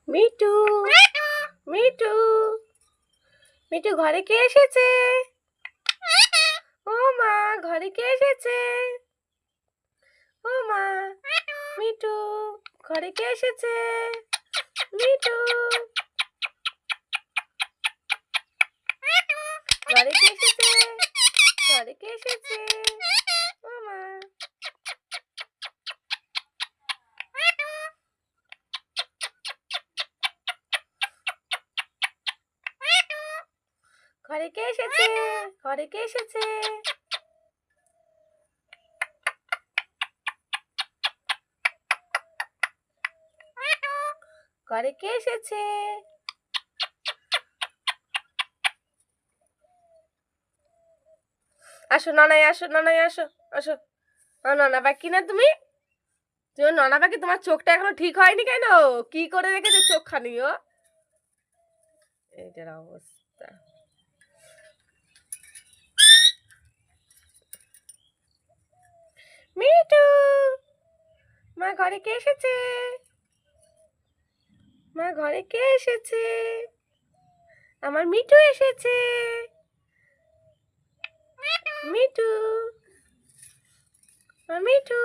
Me too, me too, me too ঘরে কে এসেছে? ও মা, ঘরে কে এসেছে? ও মা, মিটু, ঘরে কে এসেছে? মিটু, ঘরে কে এসেছে? ঘরে কে এসেছে? ও মা, ঘরে কে এসেছে? ঘরে কে এসেছে? ঘরে কে এসেছে? আসো ননাই, আসো ননাই, আসো আসো। ননা পাখি না তুমি? তুমি ননা পাখি, তোমার চোখটা এখনো ঠিক হয়নি কেন? কি করে রেখেছে চোখখানি ও? এইটার অবস্থা। মিটু, মা ঘরে কে এসেছে? মা ঘরে কে এসেছে? আমার মিটু এসেছে। মিটু, মিটু।